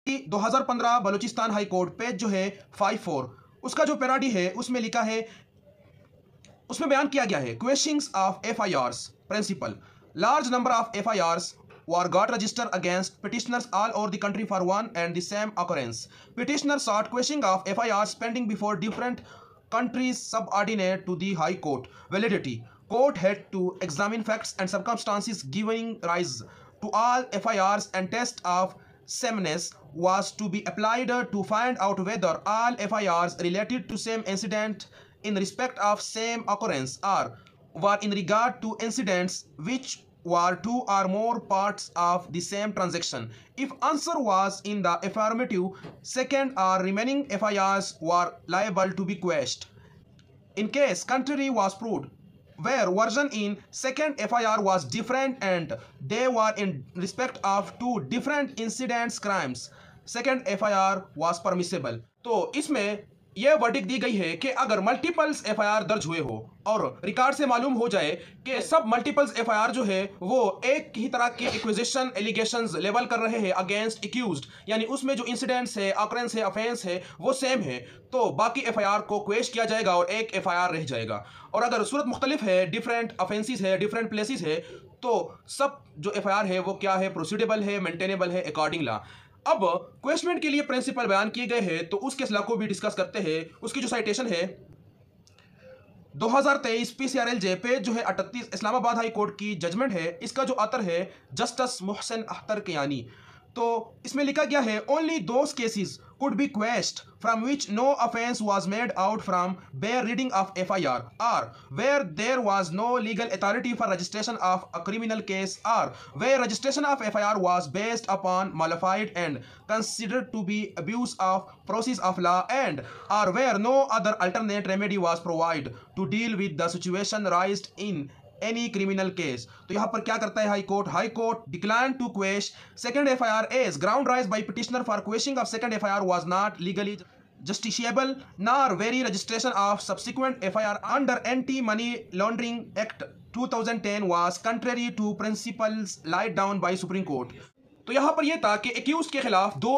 2015 Balochistan high court page जो है 54, उसका जो पैराडी है उसमें लिखा है, उसमें बयान किया गया है questions of FIRs principal large number of FIRs were got registered against petitioners all over the country for one and the same occurrence. Petitioners sought quashing of FIRs pending before different countries subordinate to the High Court. Validity. Court had to examine facts and circumstances giving rise to all FIRs and test of sameness was to be applied to find out whether all FIRs related to same incident in respect of same occurrence or were in regard to incidents which were two or more parts of the same transaction. If answer was in the affirmative, second or remaining FIRs were liable to be quashed. In case contrary was proved, where version in second FIR was different and they were in respect of two different incidents crimes, second FIR was permissible. तो इसमें यह verdict दी गई है कि अगर multiples FIR दर्ज हुए हो और रिकॉर्ड से मालूम हो जाए कि सब मल्टीपल्स FIR जो है वो एक ही तरह के एक्विजिशन एलिगेशंस लेवल कर रहे हैं अगेंस्ट एक्यूज्ड, यानी उसमें जो इंसिडेंट्स है, ऑकरेंस है, ऑफेंस है वो सेम है, तो बाकी FIR को क्वेश किया जाएगा और एक FIR रह जाएगा। और अगर सूरत मुख्तलिफ है, डिफरेंट ऑफेंसेस है, डिफरेंट प्लेसेस है, तो सब जो FIR है वो क्या है, प्रोसीडेबल है, मेंटेनेबल है अकॉर्डिंग लॉ। अब क्वेश्चन के लिए प्रिंसिपल बयान किए गए हैं तो उस केस लॉ को भी डिस्कस करते हैं। उसकी जो साइटेशन है 2023 PCRLJ पेज जो है 38, इस्लामाबाद हाई कोर्ट की जजमेंट है। इसका जो ऑथर है जस्टिस मोहसिन अख्तर कियानी। तो इसमें लिखा गया है only those cases could be quashed from which no offense was made out from bare reading of FIR or where there was no legal authority for registration of a criminal case or where registration of FIR was based upon modified and considered to be abuse of process of law and or where no other alternate remedy was provided to deal with the situation raised in any criminal case. तो यहाँ पर क्या करता है high court decline to quash second FIR as ground raised by petitioner for quashing of second FIR was not legally justiciable nor very registration of subsequent FIR under Anti-Money Laundering Act 2010 was contrary to principles laid down by Supreme Court. तो यहाँ पर यह था कि accused के खिलाफ दो